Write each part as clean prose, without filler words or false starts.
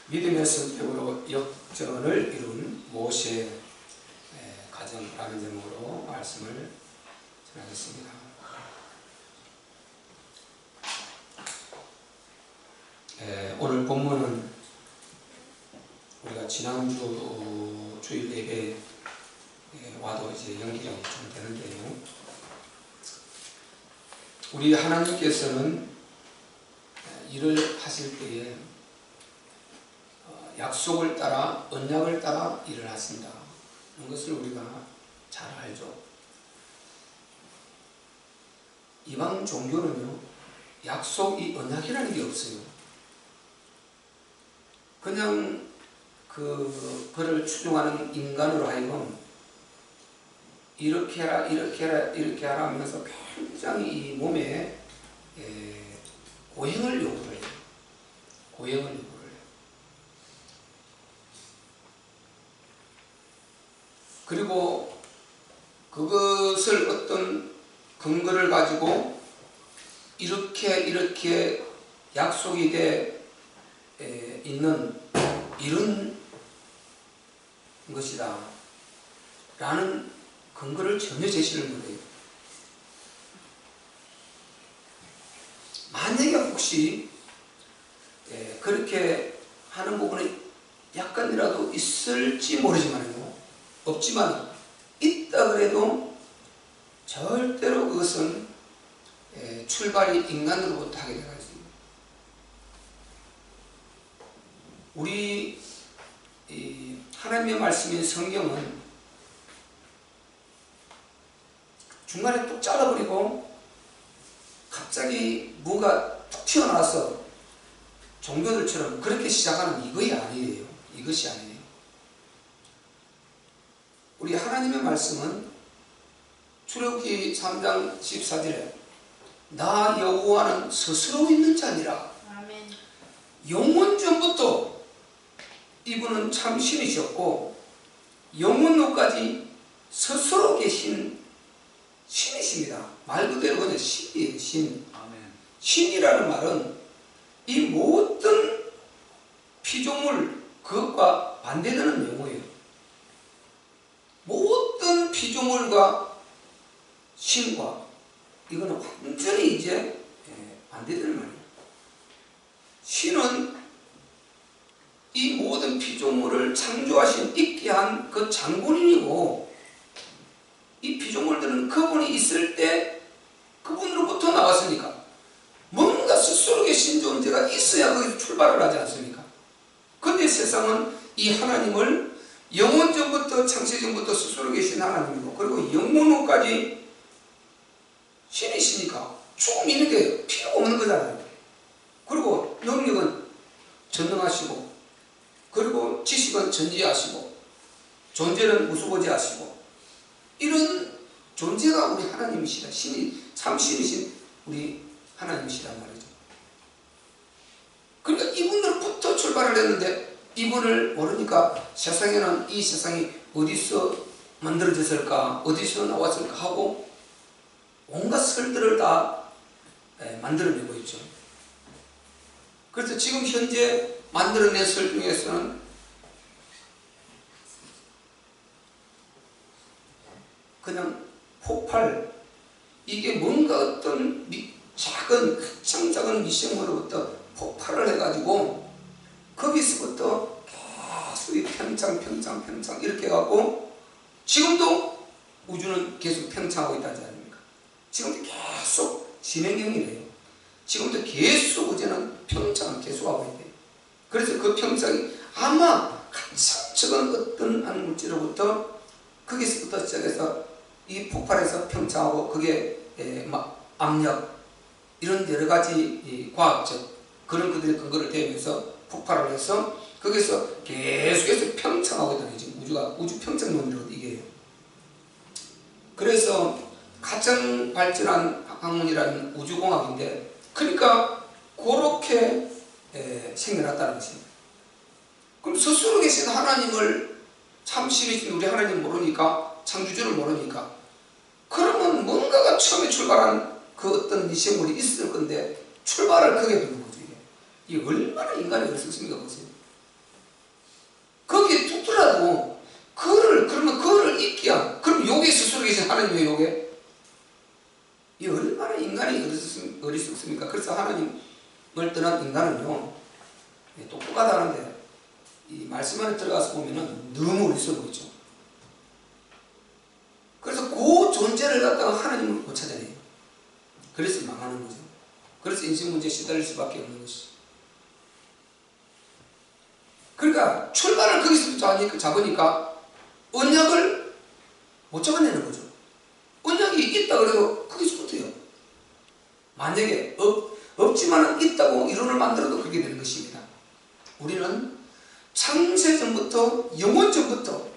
믿음의 선택으로 역전을 이룬 모세의 가정이라는 제목으로 말씀을 전하겠습니다. 오늘 본문은 우리가 지난주 주일 예배 와도 이제 연결이 좀 되는데요. 우리 하나님께서는 일을 하실 때에 약속을 따라 언약을 따라 일을 하신다. 이런 것을 우리가 잘 알죠. 이방 종교는요, 약속이 언약이라는 게 없어요. 그냥 그를 추종하는 인간으로 하여금 이렇게 해라, 이렇게 해라, 이렇게 하라 하면서 굉장히 이 몸에 고행을 요구를 해요. 고행을 요구를 해요. 그리고 그것을 어떤 근거를 가지고 이렇게 약속이 돼 있는 이런 것이다 라는 근거를 전혀 제시를 못해요. 만약에 혹시 그렇게 하는 부분이 약간이라도 있을지 모르지만요, 없지만 있다 그래도 절대로 그것은 출발이 인간으로부터 하게 되어 있습니다. 우리 하나님의 말씀인 성경은 중간에 뚝 잘라버리고 갑자기 뭐가 툭 튀어나와서 종교들처럼 그렇게 시작하는 이것이 아니에요. 이것이 아니에요. 우리 하나님의 말씀은 출애굽기 3장 14절에 나 여호와는 스스로 있는 자니라. 아멘. 영원전부터 이분은 참 신이셨고 영원로까지 스스로 계신 신이십니다. 말 그대로 그냥 신이에요. 신. 아멘. 신이라는 말은 이 모든 피조물 그것과 반대되는 용어예요. 모든 피조물과 신과 이거는 완전히 이제 반대되는 말이에요. 신은 이 모든 피조물을 창조하신 있게 한 그 장본인이고, 이 피조물들은 그분이 있을 때 그분으로부터 나왔으니까 뭔가 스스로 계신 존재가 있어야 거기서 출발을 하지 않습니까? 그런데 세상은 이 하나님을 영원전부터 창세전부터 스스로 계신 하나님이고, 그리고 영원후까지 신이시니까 죽음 있는 게 필요 없는 거잖아요. 그리고 능력은 전능하시고, 그리고 지식은 전지하시고, 존재는 무수고지하시고, 이런 존재가 우리 하나님이시다. 신이 참 신이신 우리 하나님이시란 말이죠. 그러니까 이분들부터 출발을 했는데 이분을 모르니까 세상에는 이 세상이 어디서 만들어졌을까, 어디서 나왔을까 하고 온갖 설들을 다 만들어내고 있죠. 그래서 지금 현재 만들어낸 설 중에서는 그냥 폭발, 이게 뭔가 어떤 작은 미생물로부터 폭발을 해가지고 거기서부터 계속 평창 이렇게 해갖고 지금도 우주는 계속 평창하고 있다지 아닙니까? 지금도 계속 진행형이래요. 지금도 계속 우주는 평창을 계속하고 있대요. 그래서 그 평창이 아마 가장 적은 어떤 한 물질로부터 거기서부터 시작해서 이 폭발해서 평창하고 그게 압력 이런 여러 가지 과학적 그런 그들의 근거를 대면서 폭발을 해서 거기서 계속해서 평창하고 있다는 지금 우주 평창론이라고 이게요. 그래서 가장 발전한 학문이라는 우주공학인데, 그러니까 그렇게 생겨났다는 것입니다. 그럼 스스로 계신 하나님을 참 신이신 우리 하나님 모르니까, 창조주를 모르니까, 그러면 뭔가가 처음에 출발한 그 어떤 미생물이 있을 건데 출발을 크게 두는 거죠. 이게 얼마나 인간이 어리석습니까? 보세요. 하나님의 요게? 이 얼마나 인간이 어리석습니까? 그래서 하나님을 떠난 인간은요, 똑똑하다는데 이 말씀 안에 들어가서 보면은 너무 어리석어 있죠. 그래서 그 존재를 갖다가 하나님을 못 찾아내요. 그래서 망하는 거죠. 그래서 인생 문제에 시달릴 수밖에 없는 것이죠. 그러니까 출발을 거기서부터 잡으니까 언약을 못 잡아내는 거죠. 언약이 있다 그래도 거기서부터요. 만약에 없지만은 있다고 이론을 만들어도 그렇게 되는 것입니다. 우리는 창세전부터 영원전부터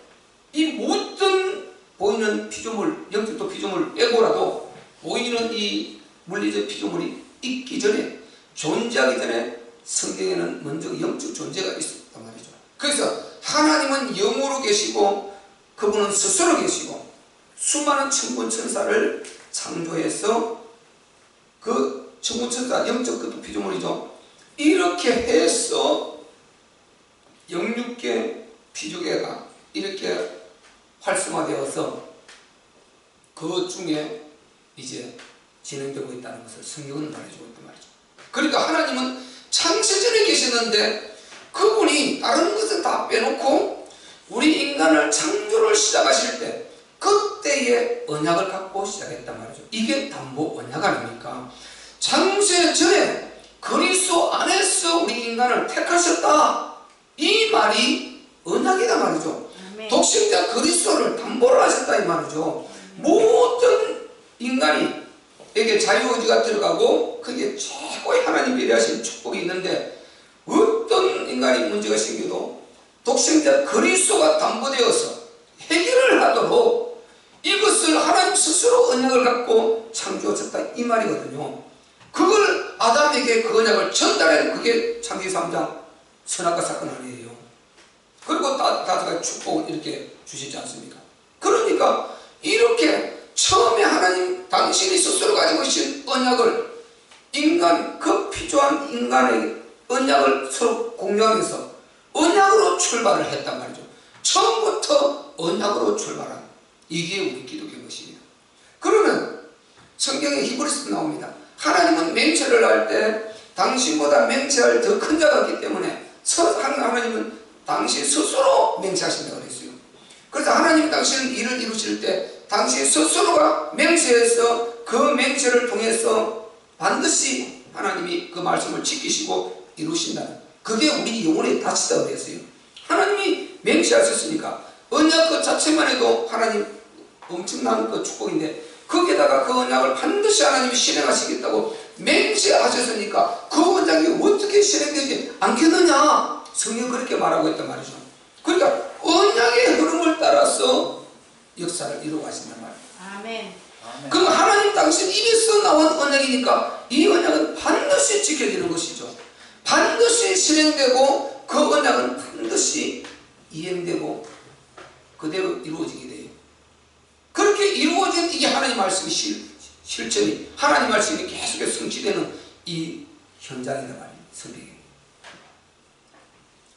이 모든 보이는 피조물, 영적도 피조물 빼고라도 보이는 이 물리적 피조물이 있기 전에, 존재하기 전에 성경에는 먼저 영적 존재가 있었단 말이죠. 그래서 하나님은 영으로 계시고 그분은 스스로 계시고 수많은 천군천사를 창조해서 그 천군천사, 영적 그 피조물이죠. 이렇게 해서 영육계 피조계가 이렇게 활성화되어서 그 중에 이제 진행되고 있다는 것을 성경은 말해주고 있단 말이죠. 그러니까 하나님은 창세전에 계셨는데 그분이 다른 것을 다 빼놓고 우리 인간을 창조를 시작하실 때 그때의 언약을 갖고 시작했단 말이죠. 이게 담보 언약 아닙니까? 창세전에 그리스도 안에서 우리 인간을 택하셨다. 이 말이 언약이다 말이죠. 독생자 그리스도를 담보를 하셨다 이 말이죠. 모든 인간에게 자유의지가 들어가고 그게 최고의 하나님 배려하신 축복이 있는데 어떤 인간이 문제가 생겨도 독생자 그리스도가 담보되어서 해결을 하도록 이것을 하나님 스스로 언약을 갖고 창조하셨다 이 말이거든요. 그걸 아담에게 그 언약을 전달해 그게 창세기 3장 선악과 사건 아니에요. 그리고 다섯 가지 축복을 이렇게 주시지 않습니까? 그러니까 이렇게 처음에 하나님 당신이 스스로 가지고 계신 언약을 인간, 그 피조한 인간의 언약을 서로 공유하면서 언약으로 출발을 했단 말이죠. 처음부터 언약으로 출발한 이게 우리 기독교의 것입니다. 그러면 성경에 히브리서도 나옵니다. 하나님은 맹세를 할 때 당신보다 맹세할 더 큰 자가 있기 때문에 하나님은 당신 스스로 맹세하신다고 그랬어요. 그래서 하나님이 당신 일을 이루실 때 당신 스스로가 맹세해서 그 맹세를 통해서 반드시 하나님이 그 말씀을 지키시고 이루신다는, 그게 우리 영혼에 닫히다고 그랬어요. 하나님이 맹세하셨으니까 언약 그 자체만 해도 하나님 엄청난 그 축복인데 거기에다가 그 언약을 반드시 하나님이 실행하시겠다고 맹세하셨으니까 그 언약이 어떻게 실행되지 않겠느냐, 성경 그렇게 말하고 있단 말이죠. 그러니까 언약의 흐름을 따라서 역사를 이루어 가신단 말이에요. 아멘. 그럼 하나님 당신 입에서 나온 언약이니까 이 언약은 반드시 지켜지는 것이죠. 반드시 실행되고 그 언약은 반드시 이행되고 그대로 이루어지게 돼요. 그렇게 이루어진 이게 하나님 말씀의 실천이, 하나님 말씀이 계속해서 성취되는 이 현장이란 말이에요. 성경에.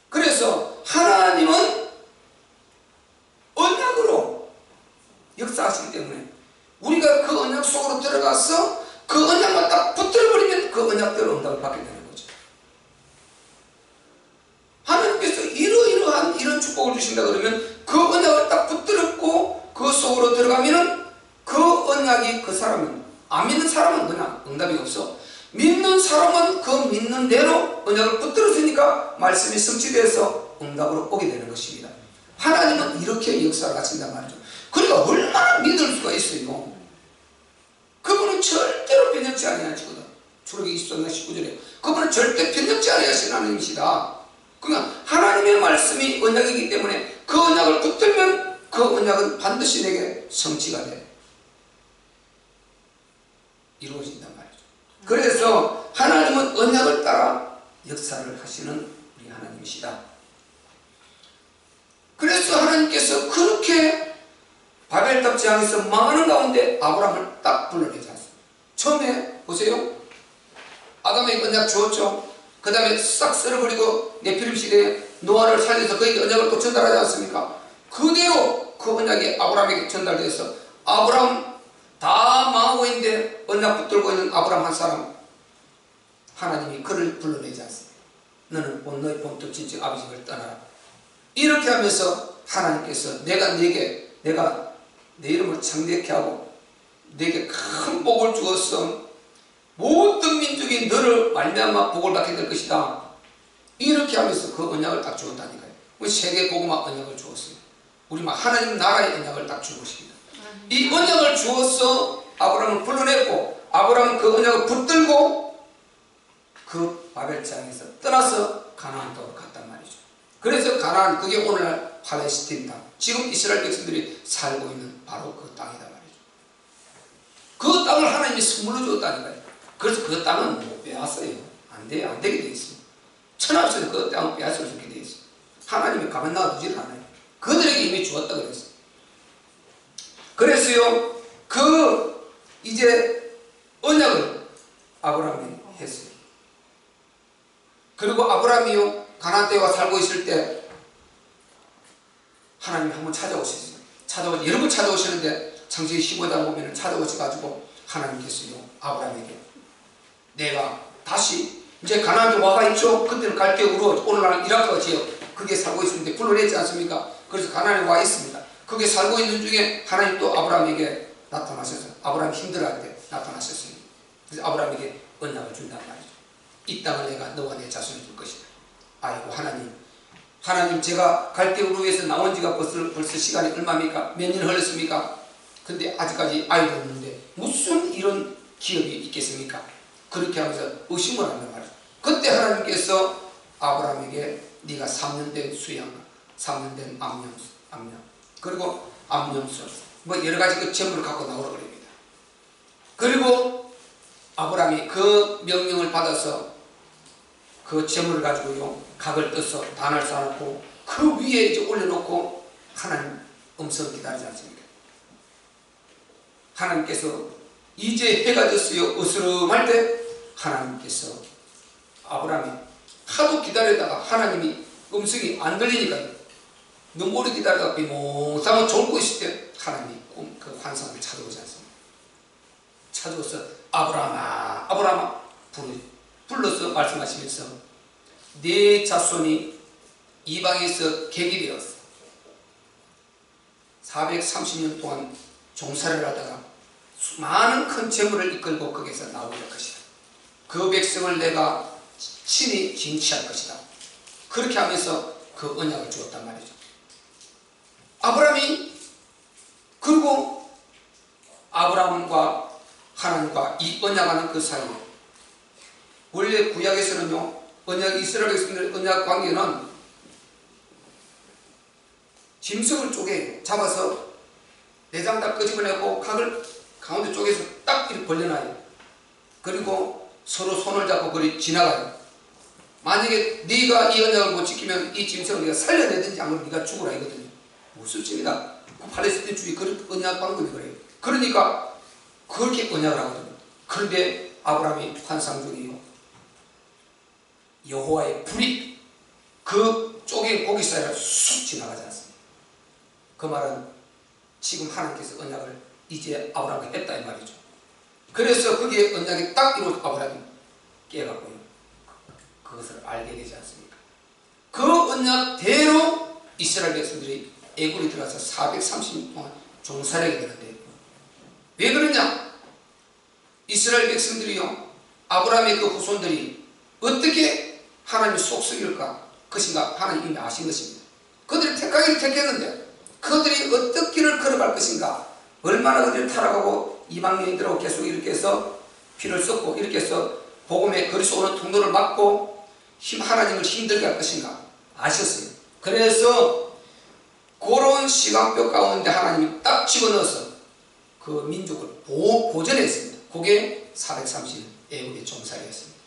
그래서 하나님은 언약으로 역사하시기 때문에 우리가 그 언약 속으로 들어가서 그 언약만 딱 붙들어버리면 그 언약대로 응답을 받게 되는 거죠. 하나님께서 이러이러한 이런 축복을 주신다 그러면 그 언약을 딱 붙들었고 그 속으로 들어가면은 그 언약이 그 사람은, 안 믿는 사람은 그냥 응답이 없어. 믿는 사람은 그 믿는 대로 언약을 붙들었으니까 말씀이 성취돼서 응답으로 오게 되는 것입니다. 하나님은 이렇게 역사를 하신단 말이죠. 그러니까 얼마나 믿을 수가 있어요. 그분은 절대로 변혁지 아니하시거든. 출애굽기 23장 19절에 그분은 절대 변혁지 아니하시는 하나님이시다. 그러니까 하나님의 말씀이 언약이기 때문에 그 언약을 붙들면 그 언약은 반드시 내게 성취가 돼 이루어진단 말이죠. 그래서 하나님은 언약을 따라 역사를 하시는 우리 하나님이시다. 그래서 하나님께서 그렇게 바벨탑 지향에서 망하는 가운데 아브라함을 딱 불러내지 않습니다. 처음에 보세요. 아담에게 언약 주었죠. 그 다음에 싹 쓸어버리고 네피림 시대에 노아를 살려서 그에게 언약을 또 전달하지 않습니까? 그대로 그 언약이 아브라함에게 전달돼서 아브라함 다 망하고 있는데 언약 붙들고 있는 아브라함 한 사람, 하나님이 그를 불러내지 않습니다. 너는 너의 본토 친척 아버지 집을 떠나라. 이렇게 하면서 하나님께서 내가 내 이름을 창대케 하고 내게 큰 복을 주었어. 모든 민족이 너를 말미암아 복을 받게 될 것이다. 이렇게 하면서 그 언약을 딱 주었다니까요. 우리 세계 복음화 언약을 주었어요. 우리 막 하나님 나라의 언약을 딱 주고 싶습니다. 이 언약을 주어서 아브라함을 불러냈고, 아브라함은 그 언약을 붙들고 그 바벨장에서 떠나서 가나안 땅으로 갔단 말이죠. 그래서 가나안, 그게 오늘날 팔레스틴 땅, 지금 이스라엘 백성들이 살고 있는 바로 그 땅이다 말이죠. 그 땅을 하나님이 선물로 줬다니까요. 그래서 그 땅은 못 빼앗어요. 안 되게 되어 있습니다. 천하없이는 그 땅을 빼앗을 수 있게 되어 있어요. 하나님이 가만 놔두지를 않아요. 그들에게 이미 주었다 그랬어요. 그래서요, 이제 언약을 아브라함이 했어요. 그리고 아브라함이요, 가나안 땅에 와 살고 있을 때 하나님이 한번 찾아오셨어요. 여러 번 찾아오시는데 창세기 15장 보면 찾아오셔가지고 하나님께서요, 아브라함에게 내가 다시 이제 가나안에 와가 있죠. 그때는 갈대우로 오늘날 이라크 지역 거기에 살고 있었는데 불러냈지 않습니까? 그래서 가나안에 와 있습니다. 거기에 살고 있는 중에 하나님 또 아브라함에게 나타나셔서 아브라함이 힘들어할 때 나타나셨어요. 그래서 아브라함에게 언약을 준단 말이죠. 이 땅을 내가 너와 내 자손에 줄 것이다. 아이고 하나님 제가 갈대우르에서 나온 지가 벌써 시간이 얼마입니까? 몇 년 흘렀습니까? 근데 아직까지 아이도 없는데 무슨 이런 기업이 있겠습니까? 그렇게 하면서 의심을 한단 말이죠. 그때 하나님께서 아브라함에게 네가 3년 된 수양, 3년 된 암염, 그리고 암염수, 뭐 여러 가지 그 재물을 갖고 나오라고 그럽니다. 그리고 아브라함이 그 명령을 받아서 그 재물을 가지고요, 각을 떠서 단을 쌓아놓고 그 위에 이제 올려놓고 하나님 음성을 기다리지 않습니까? 하나님께서 이제 해가 졌어요. 으스름할 때 하나님께서 아브라함이 하도 기다리다가 하나님이 음성이 안 들리니까 너무 오래 기다리다가 비몽사몽 졸고 있을 때 하나님이 그 환상을 찾아오지 않습니까? 찾아와서 아브라함아 불러서 말씀하시면서 네 자손이 이방에서 객이 되었어. 430년 동안 종살이를 하다가 많은 큰 재물을 이끌고 거기서 나오게 할 것이다. 그 백성을 내가 친히 징치할 것이다. 그렇게 하면서 그 언약을 주었단 말이죠. 아브라함이, 그리고 아브라함과 하나님과 이 언약하는 그 사이에, 원래 구약에서는요, 이스라엘 백성들의 언약 관계는 짐승을 쪼개 잡아서 내장 다 끄집어내고 각을 가운데 쪼개서 딱 이렇게 벌려놔요. 그리고 서로 손을 잡고 그리 지나가요. 만약에 네가 이 언약을 못 지키면 이 짐승을 네가 살려내든지 안 그러면 네가 죽으라 이거든요. 무섭습니다. 그 팔레스틴주의 그런 언약 방법이 그래요. 그러니까 그렇게 언약을 하거든요. 그런데 아브라함이 환상 중이요, 여호와의 불이 그 쪼개 고기 사이로 쑥 지나가지 않습니다. 그 말은 지금 하나님께서 언약을 이제 아브라함과 했다 이 말이죠. 그래서 거기에 언약이 딱 이루어져 아브라함이 깨갖고요, 그것을 알게 되지 않습니까? 그 언약대로 이스라엘 백성들이 애굽에 들어가서 430년 동안 종살이하게 되는데, 왜 그러냐? 이스라엘 백성들이요, 아브라함의 그 후손들이 어떻게 하나님의 속썩일까 것인가 하나님 이미 아신 것입니다. 그들이 택하기를 택했는데 그들이 어떤 길을 걸어갈 것인가, 얼마나 그들이 타락하고 이방인들하고 계속 이렇게 해서 피를 쏟고 이렇게 해서 복음의 거리서 오는 통로를 막고 하나님을 힘들게 할 것인가 아셨어요. 그래서 그런 시간표 가운데 하나님이 딱 집어넣어서 그 민족을 보존했습니다. 그게 430년 애굽의 종살이였습니다.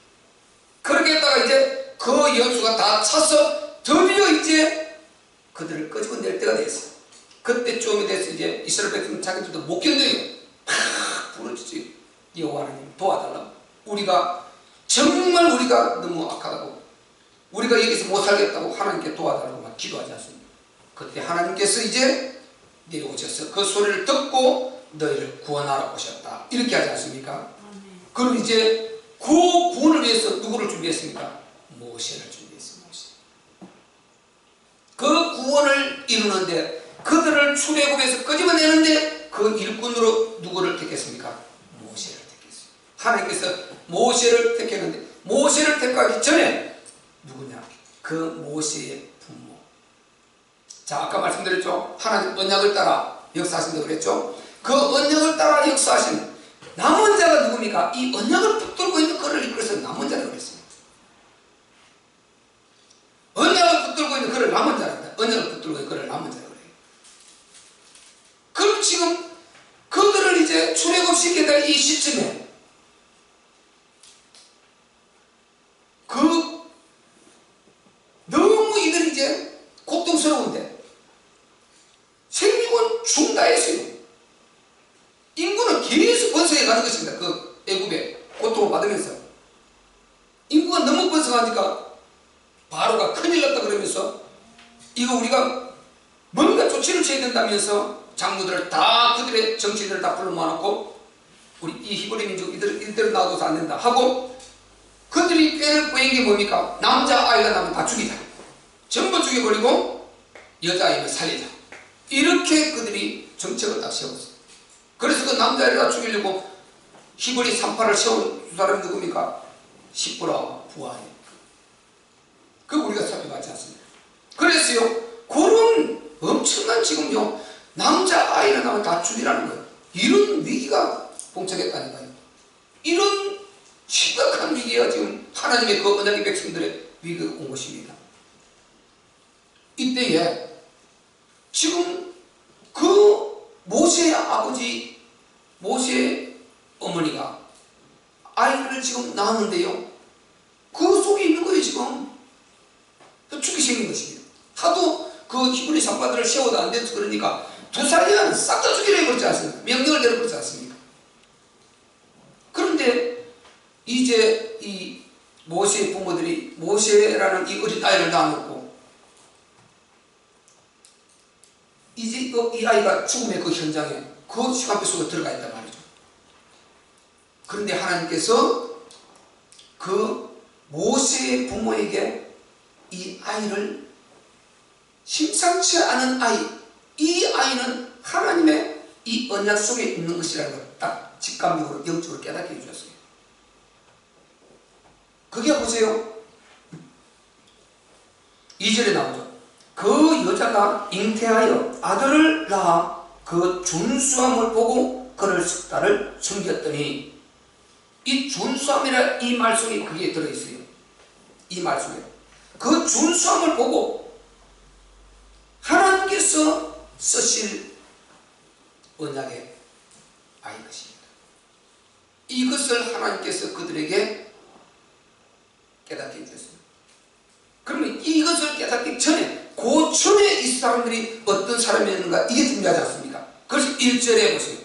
그렇게 했다가 이제 그 연수가 다 차서 드디어 이제 그들을 끄집어낼 때가 됐어요. 그때쯤이 돼서 이제 이스라엘 백성은 자기들도 못 견뎌요. 팍 부르짖지. 여호와 하나님 도와달라고. 정말 우리가 너무 악하다고, 우리가 여기서 못 살겠다고 하나님께 도와달라고 막 기도하지 않습니까? 그때 하나님께서 이제 내려오셔서 그 소리를 듣고 너희를 구원하러 오셨다. 이렇게 하지 않습니까? 그럼 이제 그 구원을 위해서 누구를 준비했습니까? 모세를 준비했습니다. 모세. 그 구원을 이루는데, 그들을 출애굽에서 끄집어내는데 그 일꾼으로 누구를 택했습니까? 모세를 택했어요. 하나님께서 모세를 택했는데, 모세를 택하기 전에 누구냐? 그 모세의 부모. 자, 아까 말씀드렸죠? 하나님 언약을 따라 역사하신다고 그랬죠? 그 언약을 따라 역사하신 남은 자가 누굽니까? 이 언약을 붙들고 있는 그를 이끌어서 남은 자라고 그랬어요. 언약을 붙들고 있는 그를 남은 자란다. 언약을 붙들고 있는 그를 남은 자라고 그래요. 그럼 지금 그들을 이제 출애굽시켜야 될 이 시점에 너무 이들이 이제 고통스러운데 생육은 죽다 했어요. 인구는 계속 번성해 가는 것입니다. 그 애굽에 고통을 받으면서 인구가 너무 번성하니까 바로가 큰일 났다 그러면서 이거 우리가 뭔가 조치를 취해야 된다면서 장로들을 다, 그들의 정치인들을 다 불러 모아놓고 우리 이 히브리 민족 이들을 놔둬서 안 된다 하고, 그들이 꾀를 꼬인 게 뭡니까? 남자 아이가 나면 다 죽이자, 전부 죽여버리고 여자 아이를 살리자, 이렇게 그들이 정책을 딱 세웠어요. 그래서 그 남자아이를 다 죽이려고 히브리 38을 세운 두 사람이 누굽니까? 시브라와 부하예요. 그 우리가 살펴봤지 않습니까? 그래서요, 그런 엄청난 지금요, 남자아이를 나면 다 죽이라는 거예요. 이런 위기가 봉착했다니까요. 이런 심각한 위기가 지금 하나님의 그 언약의 백성들의 위기가 온 것입니다. 이때에 지금 그 모세의 아버지, 모세의 어머니가 아이를 지금 낳았는데요, 그 속에 있는 거예요. 지금 죽기 생긴 것입니다. 하도 그 히브리 산파들을 세워도 안 돼서 그러니까 2살이면 싹 다 죽이려 해버리지 않습니까? 명령을 내려버리지 않습니까? 그런데 이제 이 모세의 부모들이 모세라는 이 어린 아이를 낳아놓고 이제 이 아이가 죽음의 그 현장에 그 시간표 속에 들어가 있단 말이죠. 그런데 하나님께서 그 모세의 부모에게 이 아이를, 심상치 않은 아이, 이 아이는 하나님의 이 언약 속에 있는 것이라는 걸 딱 직감적으로 영적으로 깨닫게 해주셨어요. 그게 보세요. 2절에 나오죠. 그 여자가 잉태하여 아들을 낳아 그 준수함을 보고 그를 10달을 섬겼더니, 이 준수함이라 이 말 속에 그게 들어있어요. 이 말 속에 그 준수함을 보고 하나님께서 쓰실 언약의 아이 것입니다. 이것을 하나님께서 그들에게 깨닫게 해주셨습니다. 그러면 이것을 깨닫기 전에, 그 전에 이 사람들이 어떤 사람이었는가, 이게 중요하지 않습니까? 그래서 1절에 보세요.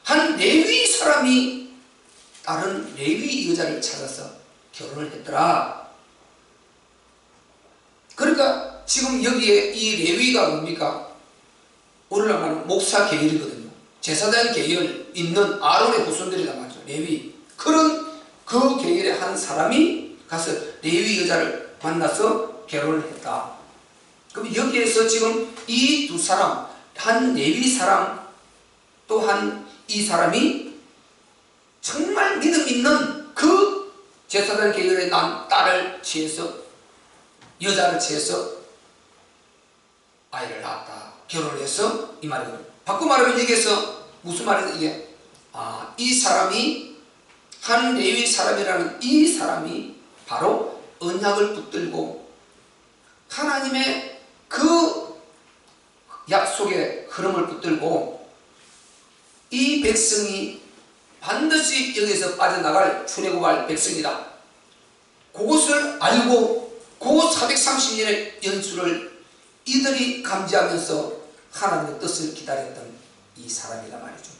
한 레위 사람이 다른 레위 여자를 찾아서 결혼을 했더라. 그러니까 지금 여기에 이 레위가 뭡니까? 오늘날 말하면 목사 계열이거든요. 제사장 계열 있는 아론의 후손들이란 말이죠. 레위. 그런 그 계열의 한 사람이 가서 레위 여자를 만나서 결혼을 했다. 그럼 여기에서 지금 이 두 사람, 한 레위 사람 또한 이 사람이 정말 믿음 있는 그 제사장 계열의 난 딸을 취해서, 여자를 취해서 아이를 낳았다. 결혼을 해서, 이 말이거든요. 바꿔 말하면 여기에서 무슨 말이죠? 이게 이 사람이, 한 레위 사람이라는 이 사람이 바로 언약을 붙들고 하나님의 그 약속의 흐름을 붙들고 이 백성이 반드시 여기서 빠져나갈 출애굽할 백성이다. 그것을 알고 그 430년의 연수를 이들이 감지하면서 하나님의 뜻을 기다렸던 이 사람이란 말이죠.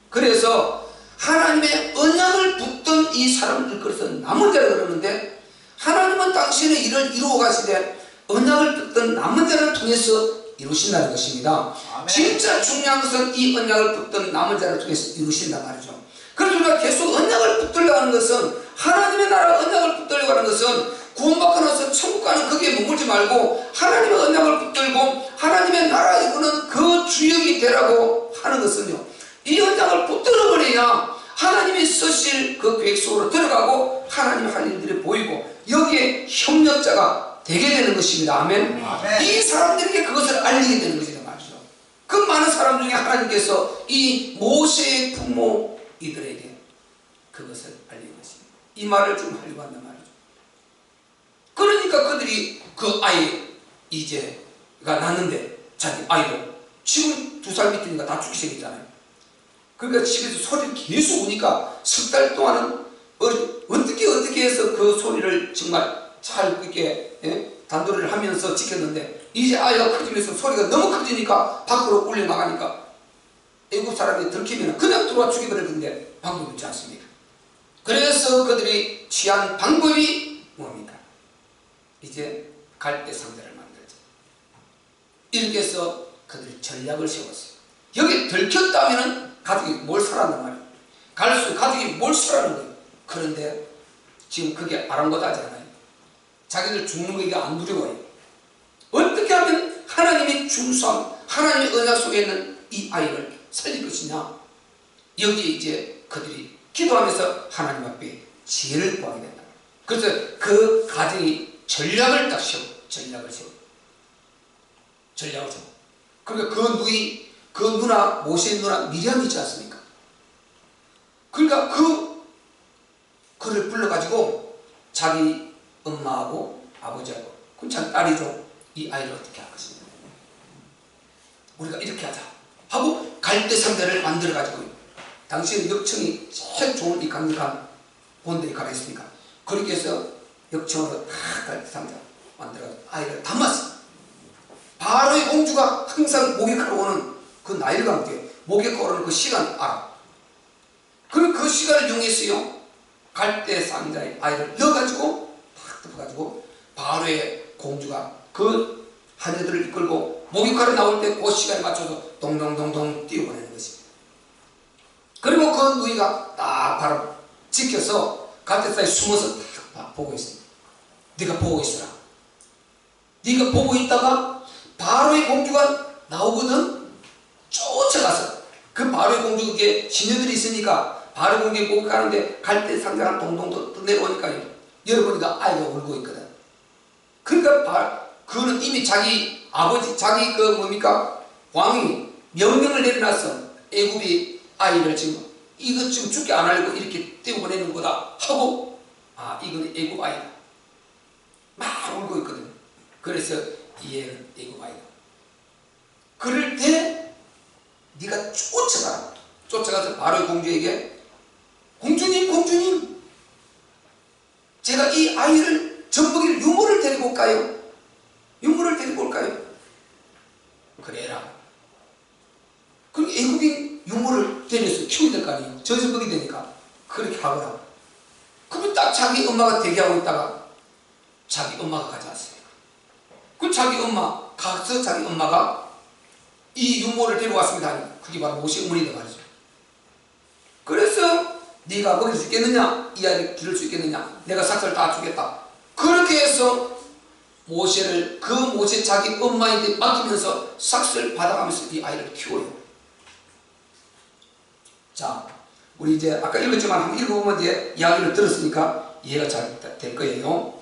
그래서 하나님의 언약을 붙든 이 사람을 이끌어서 남은 자를 그러는데, 하나님은 당신의 일을 이루어 가시되 언약을 붙든 남은 자를 통해서 이루신다는 것입니다. 아멘. 진짜 중요한 것은 이 언약을 붙든 남은 자를 통해서 이루신단 말이죠. 그래서 우리가 계속 언약을 붙들려고 하는 것은, 하나님의 나라 언약을 붙들려고 하는 것은, 구원받고 나서 천국 가는 거기에 머물지 말고 하나님의 언약을 붙들고 하나님의 나라 이루는 그 주역이 되라고 하는 것은요, 이 언약을 붙들어버려야 하나님이 쓰실 그 계획 속으로 들어가고 하나님 할 일들이 보이고 여기에 협력자가 되게 되는 것입니다. 아멘. 아멘. 이 사람들에게 그것을 알리게 되는 것이란 말이죠. 그 많은 사람 중에 하나님께서 이 모세의 부모 이들에게 그것을 알린 것입니다. 이 말을 좀 하려고 한단 말이죠. 그러니까 그들이 그 아이 이제가 낳는데 자기 아이도 지금 2살 밑이니까 다 죽기 생겼잖아요. 그러니까 집에서 소리를 계속 우니까 석 달 동안은 어떻게 해서 그 소리를 정말 잘 이렇게 단도리를 하면서 지켰는데, 이제 아이가 커지면서 소리가 너무 커지니까 밖으로 울려 나가니까 애국 사람이 들키면 그냥 들어와 죽여버릴 건데 방법이 없지 않습니까? 그래서 그들이 취한 방법이 뭡니까? 이제 갈대 상자를 만들자. 이렇게 해서 그들이 전략을 세웠어요. 여기 들켰다면 가족이 뭘 사라는 말이에요. 갈수록 가족이 뭘 사라는 거예요. 그런데 지금 그게 아랑곳하지 않아요. 자기들 죽는 거 이게 안 두려워요. 어떻게 하면 하나님이 준수한 하나님의 언약 속에 있는 이 아이를 살릴 것이냐. 여기에 이제 그들이 기도하면서 하나님 앞에 지혜를 구하게 된다. 그래서 그 가정이 전략을 딱 세워. 전략을 세워. 그러니까 그 누나, 모세의 누나 미리암이 있지 않습니까? 그러니까 그를 불러가지고 자기 엄마하고 아버지하고, 그럼 자기 딸이죠. 이 아이를 어떻게 할 것이냐. 우리가 이렇게 하자 하고 갈대 상자를 만들어가지고, 당시에는 역청이 제일 좋은 이 강력한 본들이 가려 있으니까 그렇게 해서 역청으로 다 갈대 상자 만들어가지고 아이를 담았어. 바로의 공주가 항상 목욕하러 오는 그 나일과 함께 목욕하러 오는 그 시간을 알아. 그럼 그 시간을 이용해서요, 갈대 상자에 아이를 넣어가지고 탁 덮어가지고 바로의 공주가 그 하녀들을 이끌고 목욕하러 나올 때 그 시간에 맞춰서 동동동동 뛰어보내는 것입니다. 그리고 그 누이가 딱 바로 지켜서 갈대 사이에 숨어서 딱 보고 있습니다. 네가 보고 있어라. 네가 보고 있다가 바로의 공주가 나오거든. 쫓아가서 그 바로의 공주에게 시녀들이 있으니까 바로의 공주에 목욕하는데 갈대 상자랑 동동 내려오니까 열어보니까 아이가 울고 있거든. 그러니까 그는 이미 자기 아버지, 자기 왕이 명령을 내려놨어. 애굽이 아이를 지금 이거 지금 죽게 안 하려고 이렇게 떼어보내는 거다 하고, 이건 애굽 아이다. 막 울고 있거든. 그래서 이 애는 애굽 아이다. 그럴 때 네가 쫓아가서 바로의 공주에게, 공주님, 제가 이 아이를 젖먹일 유모를 데리고 올까요? 그래라. 그럼 애국인 유모를 데려서 키워야 될 거 아니에요. 젖먹이 되니까 그렇게 하거라. 그럼 딱 자기 엄마가 대기하고 있다가 자기 엄마가 가져왔어요. 그 자기 엄마가 이 유모를 데려왔습니다 하니 그게 바로 모세 어머니다 말이죠. 그래서 네가 먹일 수 있겠느냐? 이 아이를 기를 수 있겠느냐? 내가 삭살 다 주겠다. 그렇게 해서 모세를 그 모세 자기 엄마에게 맡기면서 삭살 받아가면서 이 아이를 키워요. 자, 우리 이제 아까 읽었지만 한번 읽어보면 이제 이야기를 들었으니까 이해가 잘 될 거예요.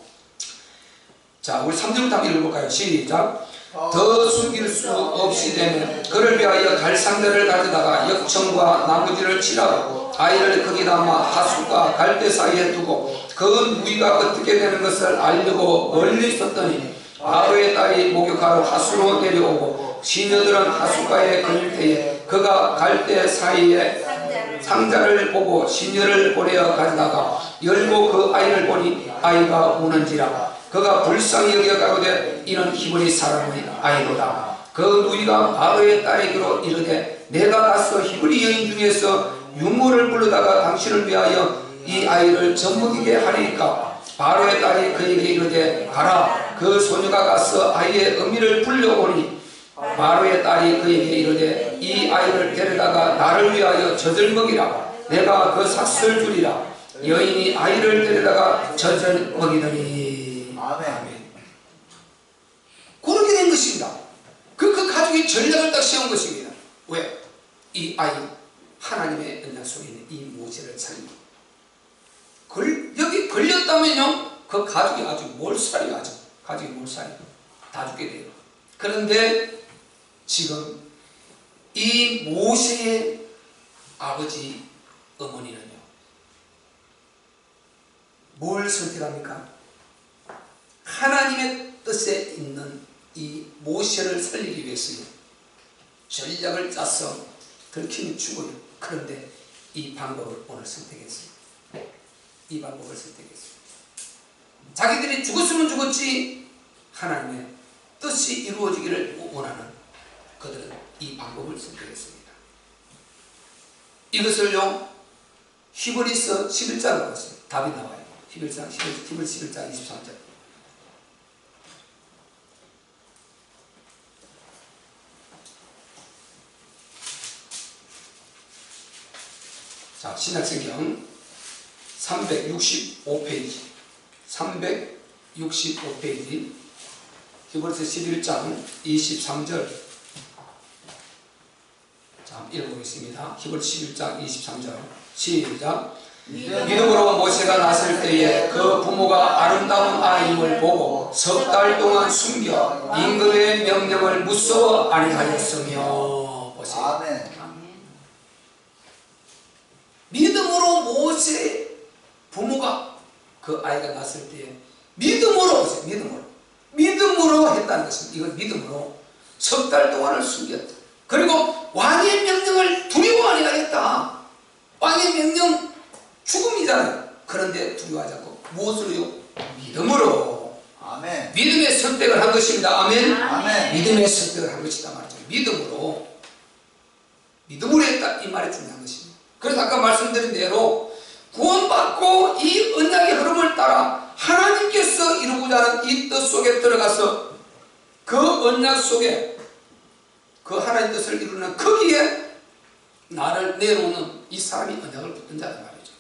자, 우리 3절부터 한번 읽어볼까요? 시작. 더 숙일 수 없이 되면 그를 위하여 갈상대를 가져다가 역청과 나무지를 칠하고 아이를 거기 담아 하숫과 갈대 사이에 두고 그 누이가 어떻게 되는 것을 알려고 멀리 있었더니 바로의 딸이 목욕하러 하수로 내려오고 시녀들은 하숫가에 걸릴 때에 그가 갈대 사이에 상자를 보고 시녀를 보내어 가져다가 열고 그 아이를 보니 아이가 우는지라. 그가 불쌍히 여겨 가로되 이는 히브리 사람의 아이로다. 그 누이가 바로의 딸에게로 이르되 내가 가서 히브리 여인 중에서 유모를 불러다가 당신을 위하여 이 아이를 젖먹이게 하리까. 바로의 딸이 그에게 이르되 가라. 그 소녀가 가서 아이의 어미를 불려오니 바로의 딸이 그에게 이르되 이 아이를 데려다가 나를 위하여 젖을 먹이라. 내가 그 삭슬 주리라. 여인이 아이를 데려다가 젖을 먹이더니. 아멘. 그렇게 된 것입니다. 그 가족이 전략을 딱 세운 것입니다. 왜? 이 아이 하나님의 언약 속에 있는 이 모세를 살리고 여기 걸렸다면요 그 가족이 아주 몰살이 가족이 몰살이 다 죽게 돼요. 그런데 지금 이 모세의 아버지 어머니는요 뭘 선택합니까? 하나님의 뜻에 있는 이 모세를 살리기 위해서요 전략을 짜서 들키면 죽어요. 그런데 이 방법을 오늘 선택했어요. 이 방법을 선택했어요. 자기들이 죽었으면 죽었지 하나님의 뜻이 이루어지기를 원하는 그들은 이 방법을 선택했습니다. 이것을요 히브리서 11장으로 봤어요. 답이 나와요. 히브리 11장 23절. 자, 신약성경 365페이지 365페이지 히브리서 11장 23절. 자, 읽어보겠습니다. 히브리서 11장 23절 시작. 믿음으로 모세가 났을 때에 그 부모가 아름다운 아이임을 보고 석 달 동안 숨겨 임금의 명령을 무서워 아니하였으며. 보세요. 아멘. 믿음으로 모세 부모가 그 아이가 났을 때에 믿음으로 했다는 것은 이건 믿음으로 석 달 동안을 숨겼다. 그리고 왕의 명령을 두려워 아니하였다. 왕의 명령 죽음이잖아요. 그런데 두려워하지 않고 무엇으로요? 믿음으로. 아멘. 믿음의 선택을 한 것입니다. 아멘. 아멘. 믿음의 선택을 한 것이다 말이죠. 믿음으로 했다 이 말이 중요한 것입니다. 그래서 아까 말씀드린 대로 구원받고 이 언약의 흐름을 따라 하나님께서 이루고자 하는 이 뜻 속에 들어가서 그 언약 속에 그 하나님 뜻을 이루는 거기에 나를 내놓는 이 사람이 언약을 붙든 자란 말이죠.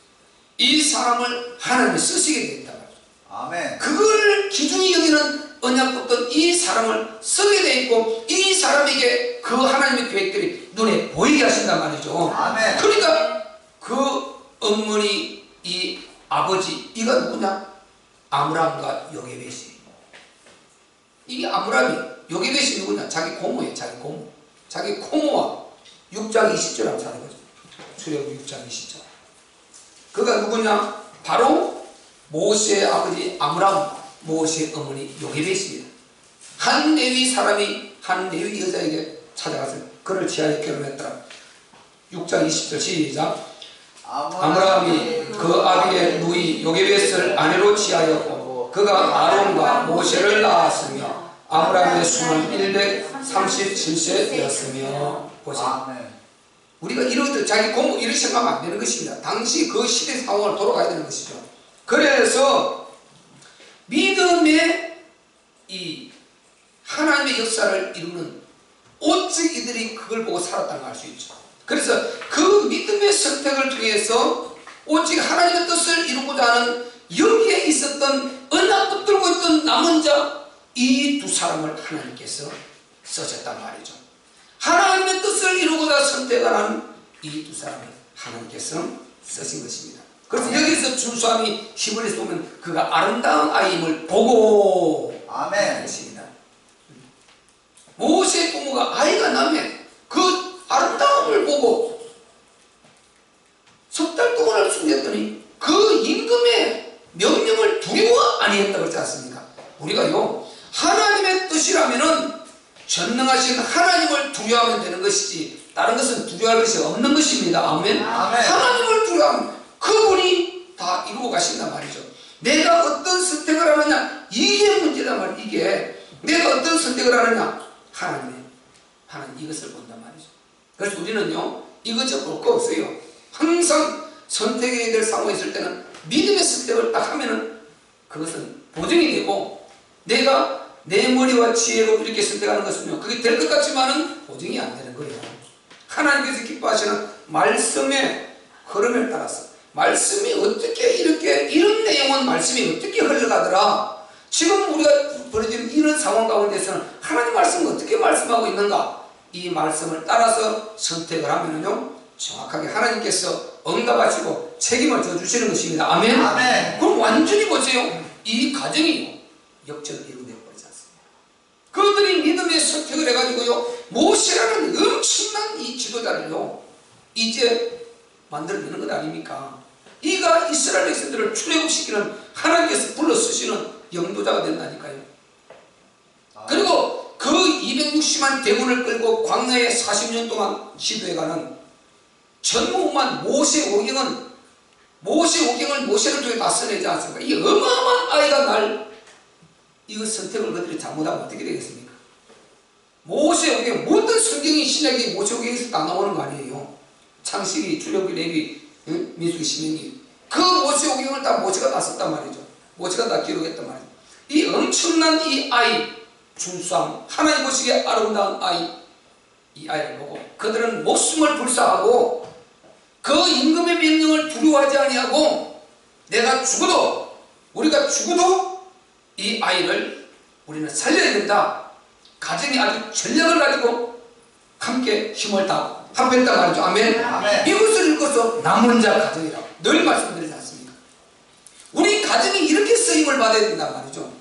이 사람을 하나님이 쓰시게 되었단 말이죠. 아멘. 그걸 기준이 여기는 언약 붙던 이 사람을 쓰게 돼 있고 이 사람에게 그 하나님의 계획들이 눈에 보이게 하신단 말이죠. 아멘. 그러니까 그 어머니 이 아버지 이가 누구냐? 아므람과 요게벳이. 이게 아므람이 요게벳이 누구냐? 자기 고모예요. 자기 고모. 자기 고모와 6장 20절 한번 찾아보죠. 출애굽 6장 20절. 그가 누구냐? 바로 모세의 아버지 아므람, 모세의 어머니 요게벳입니다. 한 레위 사람이 한 레위 여자에게 찾아가서 그를 지하에 결혼했더라. 6장 20절 시작. 아므람이 그 아비의 누이 요게벳을 아내로 취하였고 그가 아론과 모세를 낳았으며 아므람의 수는 137세 되었으며. 보세요. 우리가 이러듯 자기 고모 이렇게 생각하면 안 되는 것입니다. 당시 그 시대 상황을 돌아가야 되는 것이죠. 그래서 믿음의 이 하나님의 역사를 이루는 오직 이들이 그걸 보고 살았다는 걸 알 수 있죠. 그래서 그 믿음의 선택을 통해서 오직 하나님의 뜻을 이루고자 하는 여기에 있었던 언약 붙들고 있던 남은 자 이 두 사람을 하나님께서 쓰셨단 말이죠. 하나님의 뜻을 이루고자 선택을 하는 이 두 사람을 하나님께서 쓰신 것입니다. 그래서 여기서 준수함이 히브리서 보면 그가 아름다운 아이임을 보고. 아멘. 것입니다. 모세의 부모가 아이가 나면 그 아름다움을 보고 석 달 동안을 숨겼더니 그 임금의 명령을 두려워 아니했다고 그러지 않습니까? 우리가요 하나님의 뜻이라면은 전능하신 하나님을 두려워하면 되는 것이지 다른 것은 두려워할 것이 없는 것입니다. 아멘. 아멘. 하나님을 두려워하면 그분이 다 이루고 가신단 말이죠. 내가 어떤 선택을 하느냐 이게 문제단 말이에요. 이게 내가 어떤 선택을 하느냐 하나님 이것을 본단 말이죠. 그래서 우리는요 이것저 볼 거 없어요. 항상 선택해야 될 상황이 있을 때는 믿음의 선택을 딱 하면은 그것은 보증이 되고 내가 내 머리와 지혜로 이렇게 선택하는 것은요, 그게 될 것 같지만은 보증이 안 되는 거예요. 하나님께서 기뻐하시는 말씀의 흐름에 따라서, 말씀이 어떻게 이렇게, 이런 내용은 말씀이 어떻게 흘러가더라, 지금 우리가 벌어지는 이런 상황 가운데서는 하나님 말씀은 어떻게 말씀하고 있는가, 이 말씀을 따라서 선택을 하면요 정확하게 하나님께서 응답하시고 책임을 져주시는 것입니다. 아멘. 아멘. 그럼 완전히 보세요, 이 가정이 역전을 이루게 되어버리지 않습니다. 그들이 믿음의 선택을 해가지고요, 모세라는 엄청난 이 지도자를요 이제 만들어내는 것 아닙니까? 이가 이스라엘 백성들을 출애굽시키는, 하나님께서 불러 쓰시는 영도자가 된다니까요. 그리고 그 260만 대군을 끌고 광야에 40년 동안 지도해가는 전무후무한 모세오경을 모세를 통해 다 써내지 않습니까? 이 어마어마한 아이가 날, 이거 선택을 그들이 잘못하면 어떻게 되겠습니까? 모세오경, 모든 성경이 신약이 모세오경에서 다 나오는 거 아니에요. 창세기, 출애굽기, 레위, 민수기, 신명기, 그 모세오경을 다 모세가 다 썼단 말이죠. 모세가 다 기록했단 말이죠. 이 엄청난 이 아이, 준수함, 하나님 보시기에 아름다운 아이, 이 아이를 보고 그들은 목숨을 불사하고 그 임금의 명령을 두려워하지 아니하고, 내가 죽어도, 우리가 죽어도 이 아이를 우리는 살려야 된다. 가정이 아주 전력을 가지고 함께 힘을 다하고 합했단 말이죠. 아멘. 아멘. 이것을 읽어서 남은 자 가정이라고 늘 말씀드리지 않습니까? 우리 가정이 이렇게 쓰임을 받아야 된단 말이죠.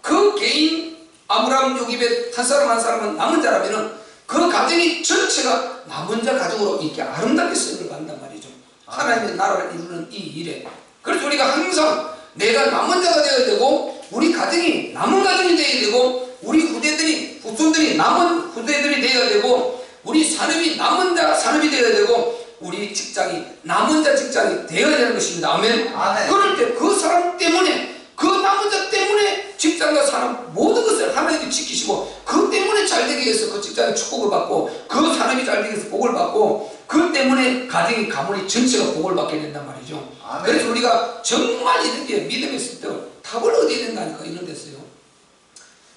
그 개인 아브라함 요셉의 한 사람 한 사람은 남은 자라면은 그 가정이 전체가 남은 자 가정으로 이렇게 아름답게 쓰임을 받는단 말이죠. 하나님의 나라를 이루는 이 일에. 그래서 우리가 항상 내가 남은 자가 되어야 되고, 우리 가정이 남은 가정이 되어야 되고, 우리 후손들이 남은 후대들이 되어야 되고, 우리 산업이 남은 자 산업이 되어야 되고, 우리 직장이 남은 자 직장이 되어야 되는 것입니다. 아멘. 아멘. 그럴 때 그 사람 때문에, 그 남은 자 때문에 직장과 산업 모든 것을 하나님이 지키시고, 그 때문에 잘 되기 위해서 그 직장에 축복을 받고, 그 산업이 잘 되기 위해서 복을 받고, 그 때문에 가정이, 가문이 전체가 복을 받게 된단 말이죠. 아멘. 그래서 우리가 정말 이렇게 믿음의 습득, 답을 얻어야 된다니까, 이런 데서요.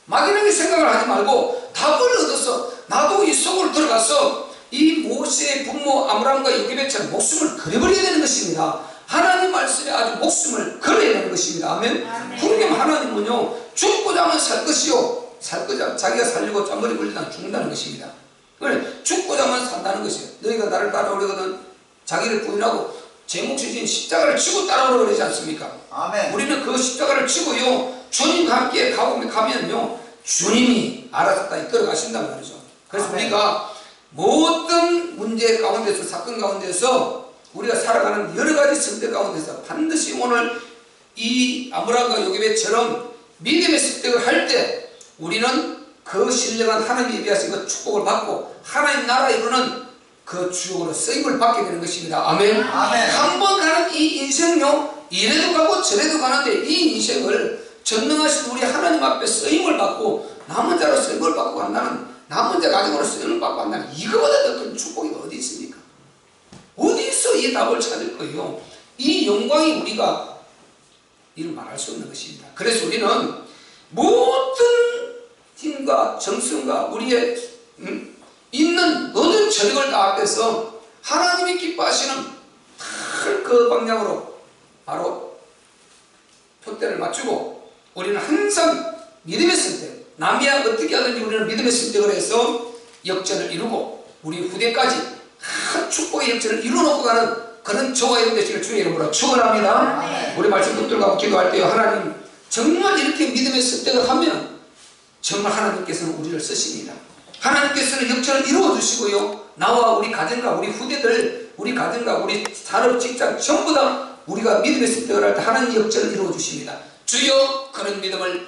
막연하게 생각을 하지 말고 답을 얻어서 나도 이 속으로 들어가서 이 모세의 부모 아브라함과 요셉처럼 목숨을 걸어버려야 되는 것입니다. 하나님 말씀에 아주 목숨을 걸어야 되는 것입니다. 아멘. 그러면 하나님은요, 죽고자 하면 살 것이요, 자기가 살려고 짬머리 걸리다 죽는다는 것입니다. 그래, 죽고자 하면 산다는 것이에요. 너희가 나를 따라오려거든 자기를 부인하고 제 몫이신 십자가를 치고 따라오라고 그러지 않습니까? 아멘. 우리는 그 십자가를 치고요, 주님과 함께 가면요, 주님이 알아서 다 이끌어 가신단 말이죠. 그래서 아멘. 우리가 모든 문제 가운데서, 사건 가운데서, 우리가 살아가는 여러 가지 선택 가운데서 반드시 오늘 이 아브라함과 요셉처럼 믿음의 습득을 할 때 우리는 그 신령한 하나님이 예비하신 그 축복을 받고 하나님 나라 이루는 그 주역으로 쓰임을 받게 되는 것입니다. 아멘. 아멘. 한 번 가는 이 인생요, 이래도 가고 저래도 가는데 이 인생을 전능하신 우리 하나님 앞에 쓰임을 받고 남은 자로 쓰임을 받고 간다는, 남은 자 가정으로 쓰임을 받고 간다는, 이거보다 더 큰 축복이 어디 있습니까? 어디서 이 답을 찾을 거예요? 이 영광이 우리가 이를 말할 수 없는 것입니다. 그래서 우리는 모든 힘과 정성과 우리의 있는 모든 저력을 다합해서 하나님이 기뻐하시는 그 방향으로 바로 표대를 맞추고, 우리는 항상 믿음의 선택, 남이 어떻게 하든지 우리는 믿음의 선택을 해서 역전을 이루고 우리 후대까지 큰 축복의 역전을 이루어놓고 가는 그런 저와 여러분 되시길 주의 이름으로 축원합니다. 우리 말씀 붙들고 기도할 때요, 하나님 정말 이렇게 믿음의 선택을 하면 정말 하나님께서는 우리를 쓰십니다. 하나님께서는 역전을 이루어 주시고요, 나와 우리 가정과 우리 후대들, 우리 가정과 우리 산업 직장 전부 다 우리가 믿음의 선택을 할 때 하나님 역전을 이루어 주십니다. 주여, 그런 믿음을